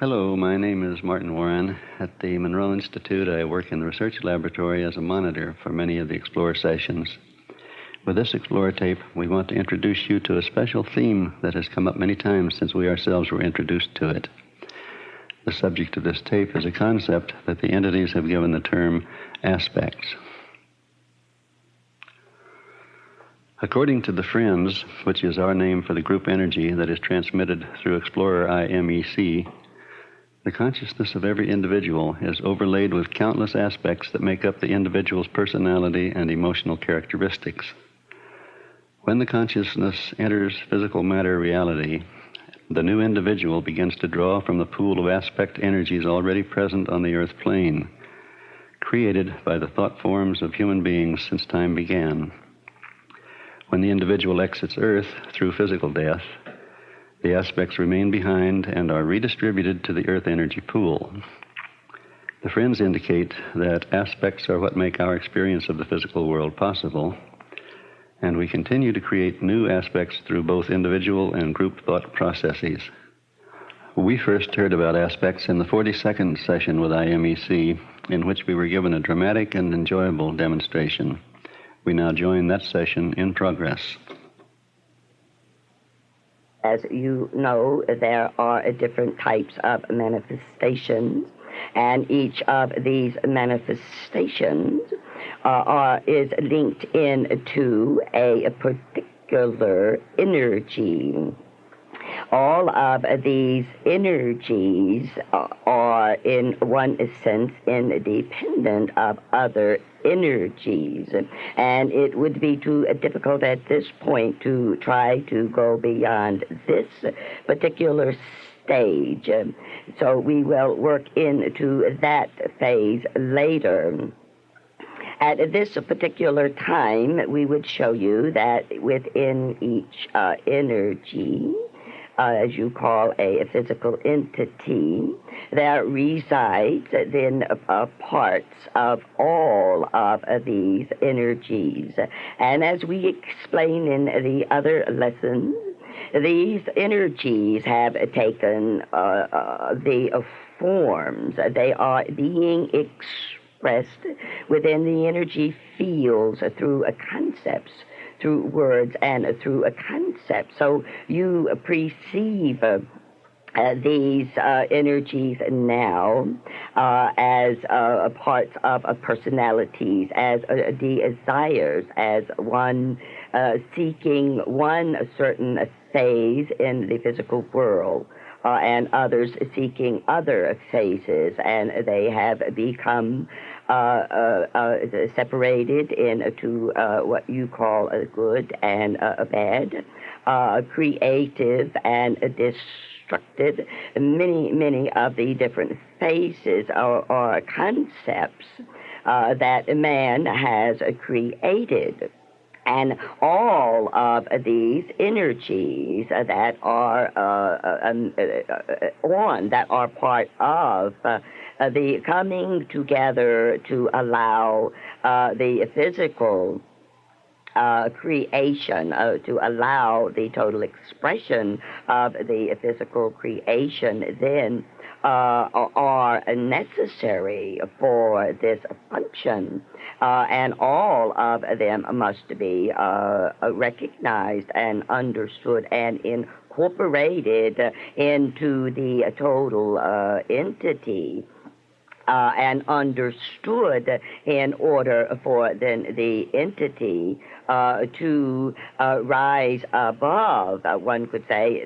Hello, my name is Martin Warren. At the Monroe Institute, I work in the research laboratory as a monitor for many of the Explorer sessions. With this Explorer tape, we want to introduce you to a special theme that has come up many times since we ourselves were introduced to it. The subject of this tape is a concept that the entities have given the term aspects. According to the Friends, which is our name for the group energy that is transmitted through Explorer IMEC, the consciousness of every individual is overlaid with countless aspects that make up the individual's personality and emotional characteristics. When the consciousness enters physical matter reality, the new individual begins to draw from the pool of aspect energies already present on the earth plane, created by the thought forms of human beings since time began. When the individual exits Earth through physical death, the aspects remain behind and are redistributed to the Earth energy pool. The Friends indicate that aspects are what make our experience of the physical world possible, and we continue to create new aspects through both individual and group thought processes. We first heard about aspects in the 42nd session with IMEC, in which we were given a dramatic and enjoyable demonstration. We now join that session in progress. As you know, there are different types of manifestations, and each of these manifestations is linked into a particular energy. All of these energies are, in one sense, independent of other energies, and it would be too difficult at this point to try to go beyond this particular stage. So we will work into that phase later. At this particular time, we would show you that within each energy, as you call a physical entity, there resides then parts of all of these energies. And as we explain in the other lessons, these energies have taken the forms. They are being expressed within the energy fields through concepts, through words, and through a concept. So you perceive these energies now as parts of personalities, as desires, as one seeking one certain phase in the physical world, and others seeking other phases, and they have become separated into what you a good and a bad, creative and destructive. Many of the different phases are concepts that man has created. And all of these energies that are that are part of the coming together to allow the physical creation, to allow the total expression of the physical creation, then are necessary for this function, and all of them must be recognized and understood and incorporated into the total entity. And understood in order for then the entity to rise above, one could say,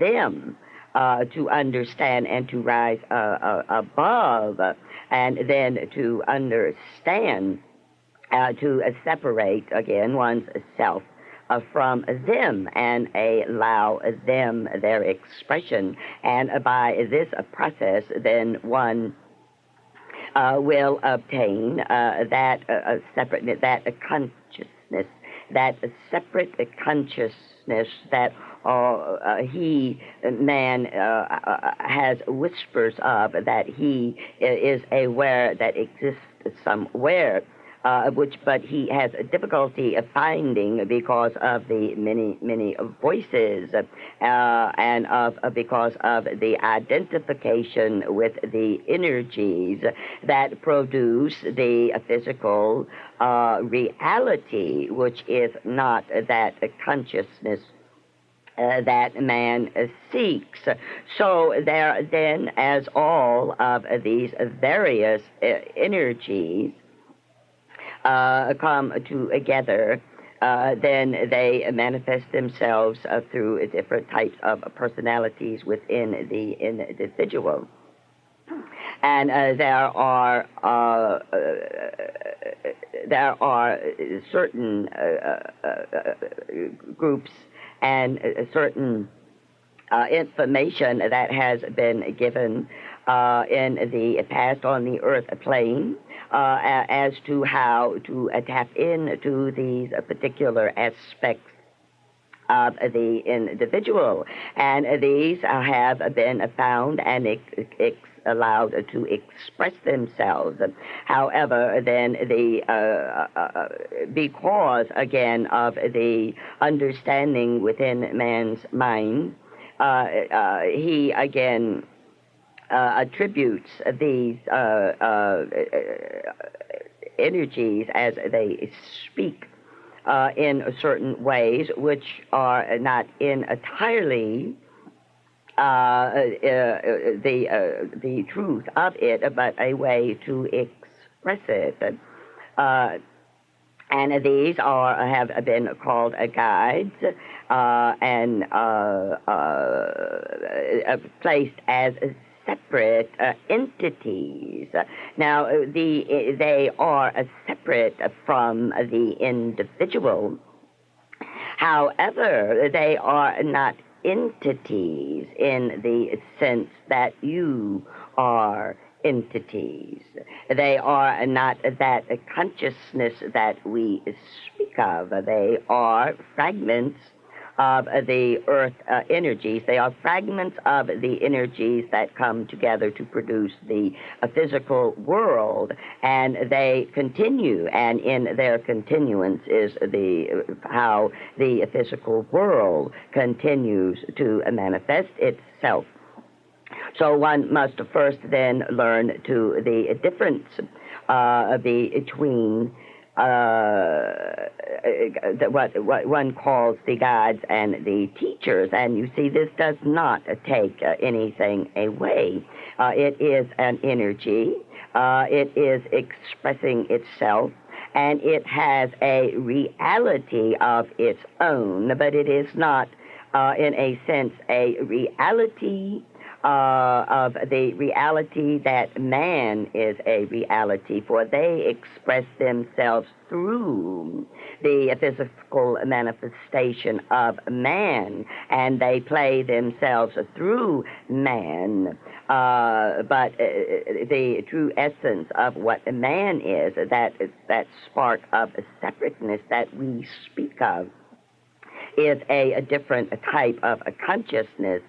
them, to understand and to rise above, and then to understand, to separate again one's self from them and allow them their expression. And by this process, then one will obtain that separateness, that consciousness, that separate consciousness that man has whispers of, that he is aware that exists somewhere but he has a difficulty of finding because of the many voices and because of the identification with the energies that produce the physical reality, which is not that consciousness that man seeks. So there then, as all of these various energies come together, then they manifest themselves through different types of personalities within the individual. And there are certain groups and certain information that has been given in the past on the earth plane as to how to tap into these particular aspects of the individual. And these have been found and allowed to express themselves. However, then because again of the understanding within man's mind, he again attributes these energies as they speak in certain ways, which are not entirely the truth of it, but a way to express it. And these have been called guides and placed as separate entities. Now, they are separate from the individual. However, they are not entities in the sense that you are entities. They are not that consciousness that we speak of. They are fragments of the earth energies. They are fragments of the energies that come together to produce the physical world, and they continue, and in their continuance is how the physical world continues to manifest itself. So one must first then learn to the difference between what one calls the guides and the teachers. And you see, this does not take anything away. It is an energy. It is expressing itself. And it has a reality of its own, but it is not, in a sense, a reality of the reality that man is a reality, for they express themselves through the physical manifestation of man, and they play themselves through man. But the true essence of what man is, that spark of separateness that we speak of, is a different type of consciousness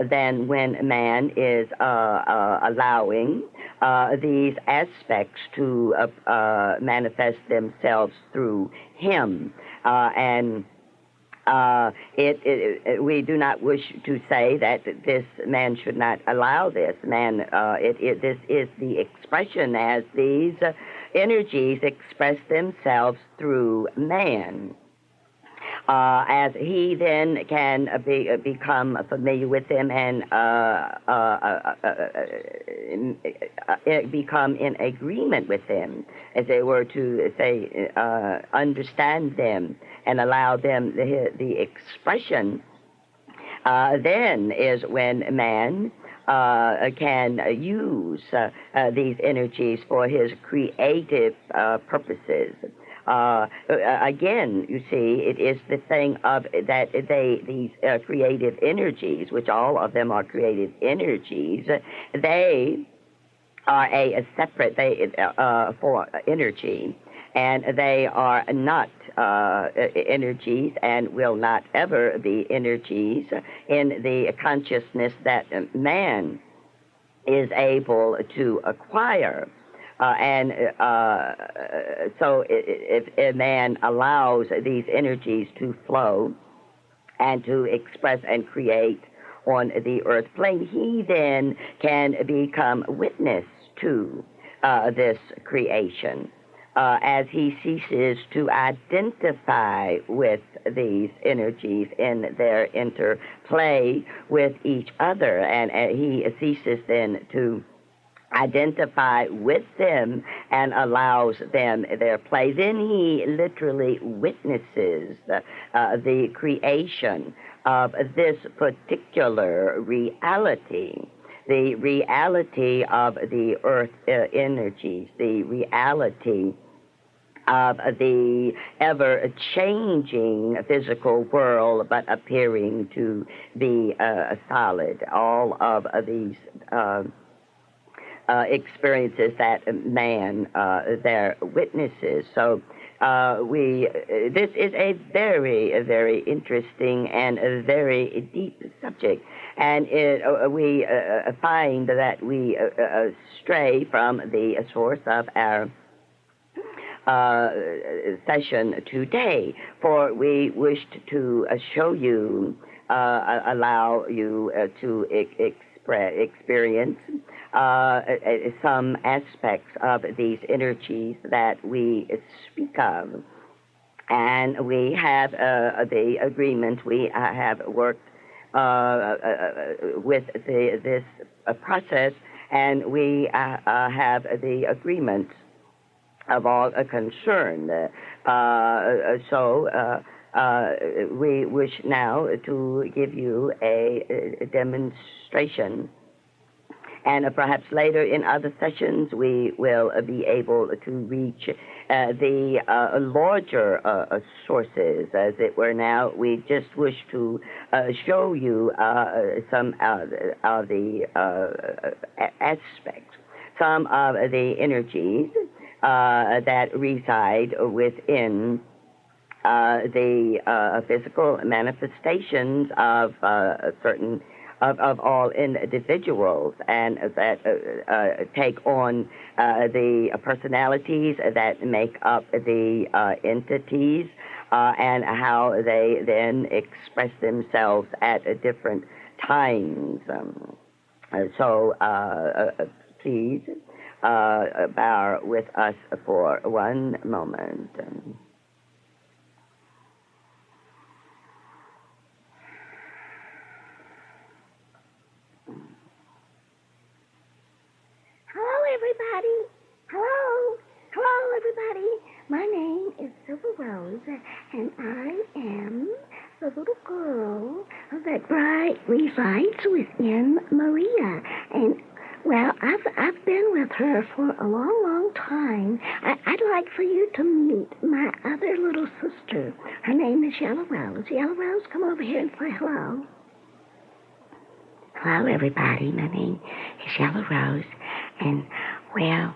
than when man is allowing these aspects to manifest themselves through him. We do not wish to say that this man should not allow this. This is the expression as these energies express themselves through man. As he then can become familiar with them and become in agreement with them, as they were to say, understand them and allow them the expression, then is when man can use these energies for his creative purposes. Again, you see, it is the thing of that these creative energies, which all of them are creative energies, they are a separate for energy, and they are not energies and will not ever be energies in the consciousness that man is able to acquire. So if a man allows these energies to flow and to express and create on the earth plane, he then can become witness to this creation. As he ceases to identify with these energies in their interplay with each other, and he ceases then to identify with them and allows them their play, then he literally witnesses the creation of this particular reality, the reality of the earth energies, the reality of the ever-changing physical world, but appearing to be solid. All of these experiences that man there witnesses. So this is a very, very interesting and a very deep subject, and we find that we stray from the source of our session today, for we wished to show you, allow you to experience some aspects of these energies that we speak of. And we have the agreement, we have worked with this process, and we have the agreement of all concerned. So we wish now to give you a demonstration. And perhaps later in other sessions we will be able to reach the larger sources, as it were. Now we just wish to show you some of the aspects, some of the energies that reside within the physical manifestations of certain of all individuals, and that take on the personalities that make up the entities, and how they then express themselves at different times. So please bear with us for one moment. Hello, everybody. Hello. Hello, everybody. My name is Silver Rose, and I am the little girl that resides within Maria. And, well, I've been with her for a long, long time. I'd like for you to meet my other little sister. Her name is Yellow Rose. Yellow Rose, come over here and say hello. Hello, everybody. My name is Yellow Rose. And, well,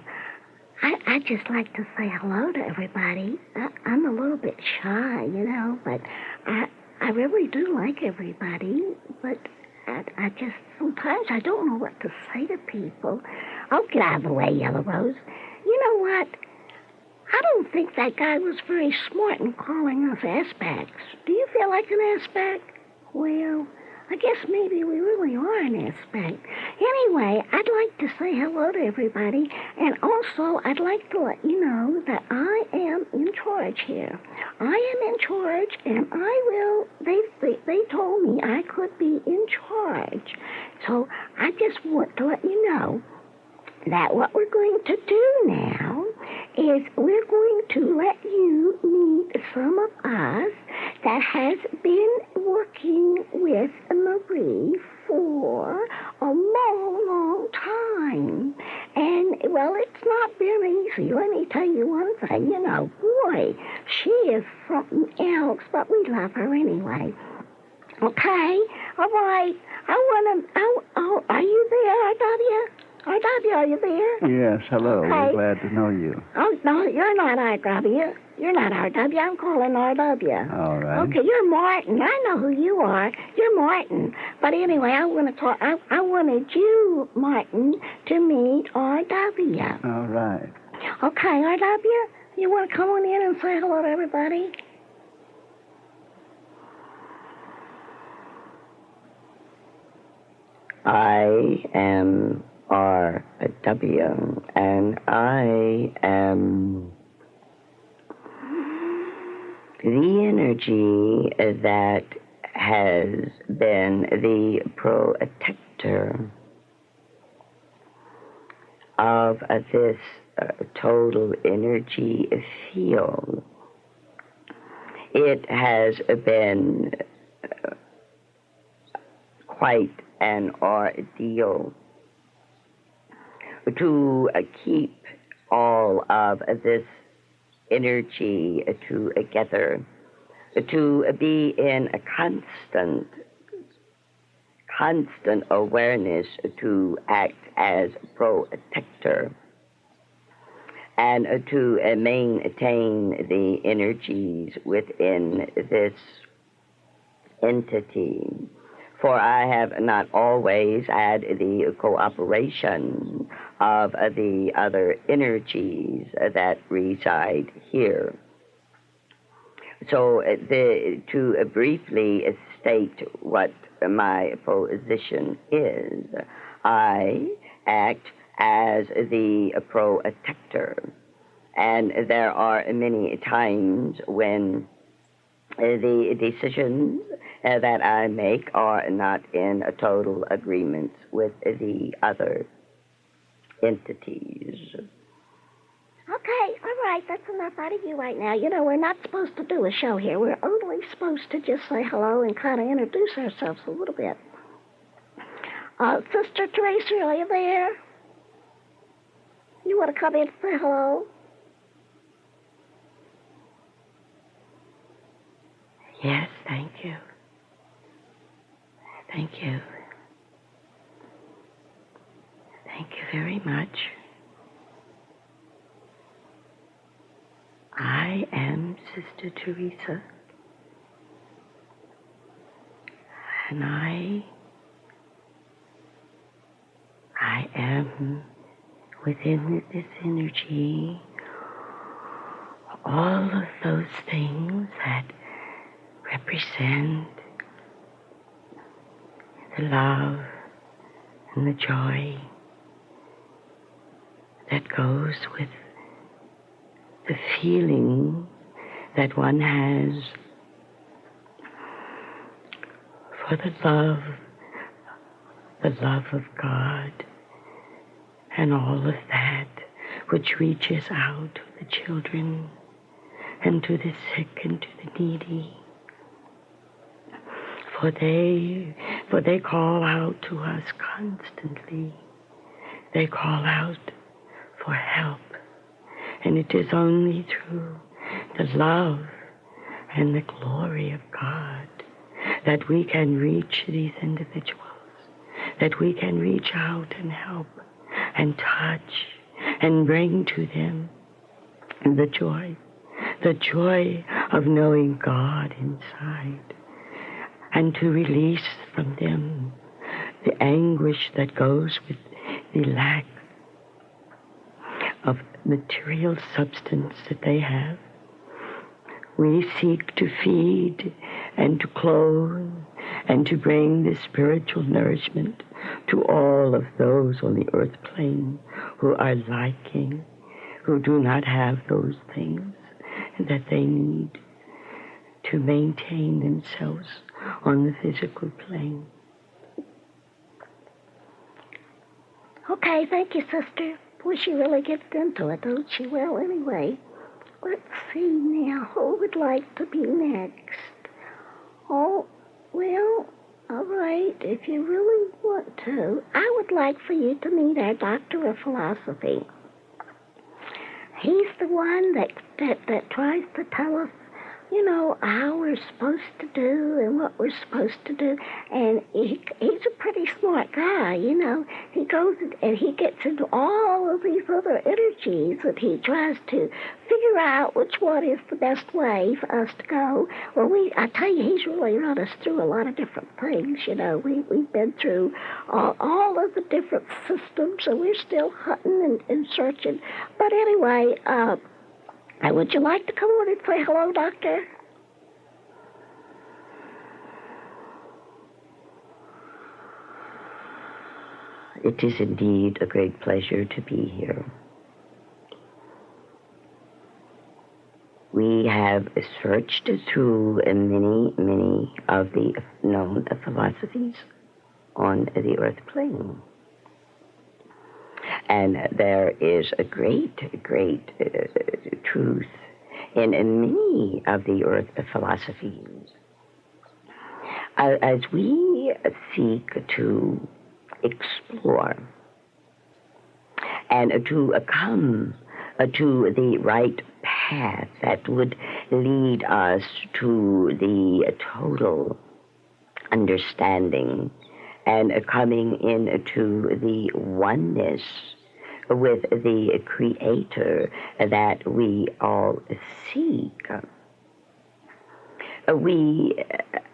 I just like to say hello to everybody. I'm a little bit shy, you know, but I really do like everybody. But I just, sometimes I don't know what to say to people. Oh, get out of the way, Yellow Rose. You know what? I don't think that guy was very smart in calling us aspects. Do you feel like an aspect? Well, I guess maybe we really are an aspect. Anyway, I'd like to say hello to everybody, and also I'd like to let you know that I am in charge here. I am in charge, and they told me I could be in charge. So I just want to let you know that what we're going to do now is we're going to let you meet some of us that has been working with Marie for a long, long time. And, well, it's not been easy. Let me tell you one thing. You know, boy, she is something else, but we love her anyway. Okay? All right. Are you there, R.W.? R.W., are you there? Yes, hello. Okay. We're glad to know you. Oh, no, you're not R.W. You're not R.W. I'm calling R.W. All right. Okay, you're Martin. I know who you are. You're Martin. But anyway, I want to talk. I wanted you, Martin, to meet R.W. All right. Okay, R.W., you want to come on in and say hello to everybody? I am R.W., and I am the energy that has been the protector of this total energy field. It has been quite an ordeal to keep all of this energy together, to be in a constant awareness to act as protector and to maintain the energies within this entity. For I have not always had the cooperation of the other energies that reside here. So to briefly state what my position is, I act as the protector. And there are many times when the decisions that I make are not in a total agreement with the other entities. Okay, all right, that's enough out of you right now. You know, we're not supposed to do a show here. We're only supposed to just say hello and kind of introduce ourselves a little bit. Sister Teresa, are you there? You want to come in and say hello? Yes, thank you. Thank you. Thank you very much. I am Sister Teresa, and I am within this energy all of those things that represent the love and the joy that goes with the feeling that one has for the love of God, and all of that which reaches out to the children and to the sick and to the needy. For they call out to us constantly. They call out for help. And it is only through the love and the glory of God that we can reach these individuals, that we can reach out and help and touch and bring to them the joy of knowing God inside, and to release from them the anguish that goes with the lack of material substance that they have. We seek to feed and to clothe and to bring the spiritual nourishment to all of those on the earth plane who are lacking, who do not have those things that they need to maintain themselves on the physical plane. Okay, thank you, sister. Boy, she really gets into it, don't she? Well, anyway, let's see now. Who would like to be next? Oh, well, all right, if you really want to, I would like for you to meet our Doctor of Philosophy. He's the one that tries to tell us how we're supposed to do and what we're supposed to do. And he's a pretty smart guy, He goes and he gets into all of these other energies and he tries to figure out which one is the best way for us to go. Well, I tell you, he's really run us through a lot of different things, We've been through all of the different systems and we're still hunting and searching. But anyway, would you like to come on and say hello, Doctor? It is indeed a great pleasure to be here. We have searched through many of the known philosophies on the earth plane. And there is a great truth in many of the earth philosophies. As we seek to explore and to come to the right path that would lead us to the total understanding and coming into the oneness with the Creator that we all seek. We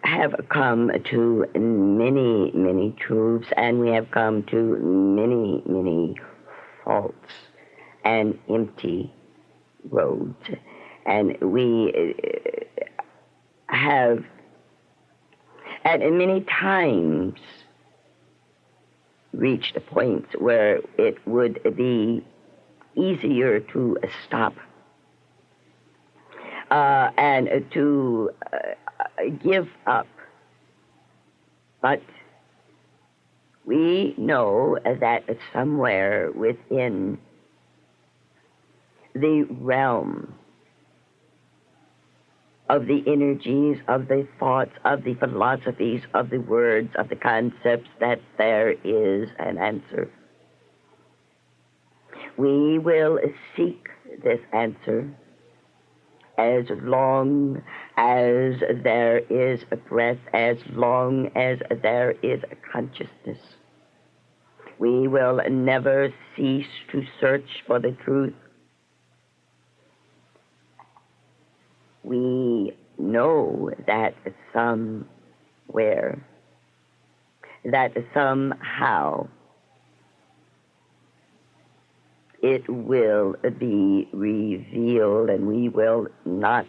have come to many truths, and we have come to many false and empty roads. And we have at many times reached points where it would be easier to stop and to give up. But we know that somewhere within the realm of the energies, of the thoughts, of the philosophies, of the words, of the concepts, that there is an answer. We will seek this answer as long as there is a breath, as long as there is a consciousness. We will never cease to search for the truth. We know that somewhere, that somehow, it will be revealed, and we will not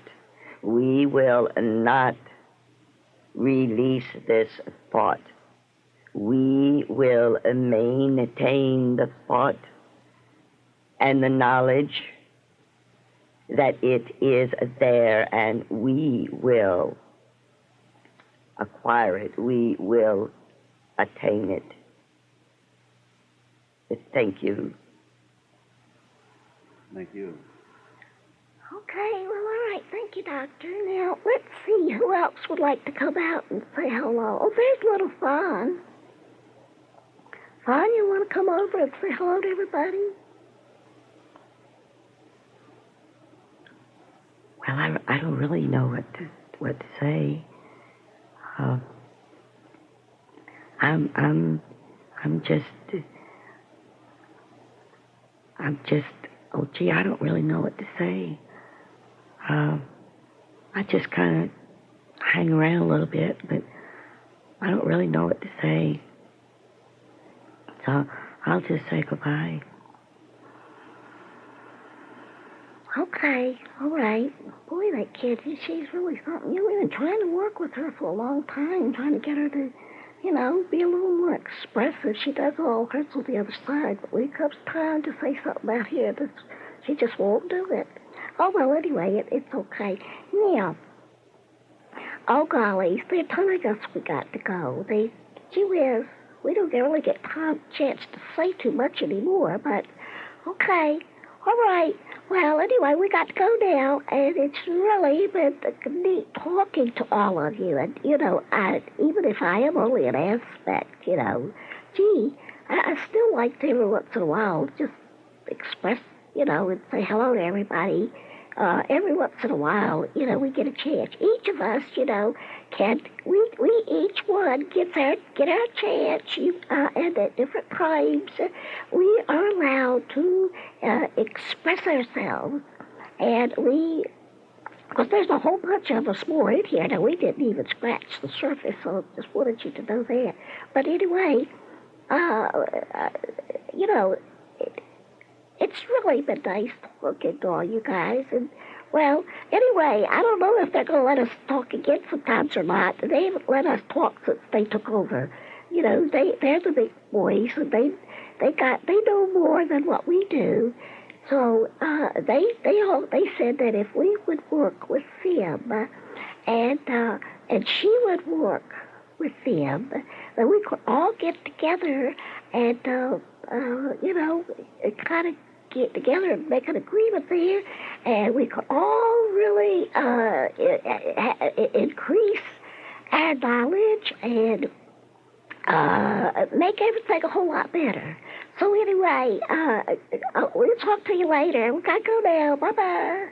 release this thought. We will maintain the thought and the knowledge that it is there, and we will acquire it. We will attain it. Thank you. Thank you. Okay, well, all right. Thank you, Doctor. Now, let's see who else would like to come out and say hello. Oh, there's little Fawn. Fawn, you want to come over and say hello to everybody? Well, I don't really know what to say. I'm just. Oh, gee, I don't really know what to say. I just kind of hang around a little bit, but I don't really know what to say. So I'll just say goodbye. Okay, all right. Boy, that kid, she's really something. We've been trying to work with her for a long time, trying to get her to, be a little more expressive. She does all hers with the other side, but when it comes time to say something out here, she just won't do it. Oh, well, anyway, it's okay. Now, oh, golly, they're telling us we got to go. Gee whiz, we don't really get a chance to say too much anymore, but okay. All right. Well, anyway, we got to go now, and it's really been neat talking to all of you. And, even if I am only an aspect, gee, I still like to every once in a while just express, and say hello to everybody. every once in a while, we get a chance. Each of us, we each one get our chance. And at different times, we are allowed to express ourselves, and because there's a whole bunch of us more in here. Now, we didn't even scratch the surface, so I just wanted you to know that. But anyway, it's really been nice talking to all you guys. And, well, anyway, I don't know if they're going to let us talk again sometimes or not. They haven't let us talk since they took over. They're the big boys, and they know more than what we do. So they said that if we would work with them, and she would work with them, that we could all get together and kind of get together and make an agreement there, and we could all really increase our knowledge and make everything a whole lot better. So anyway, we'll talk to you later. We gotta go now. Bye-bye.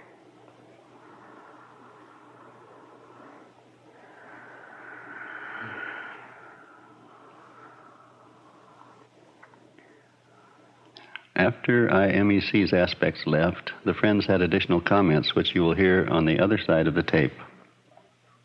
After IMEC's aspects left, the friends had additional comments, which you will hear on the other side of the tape.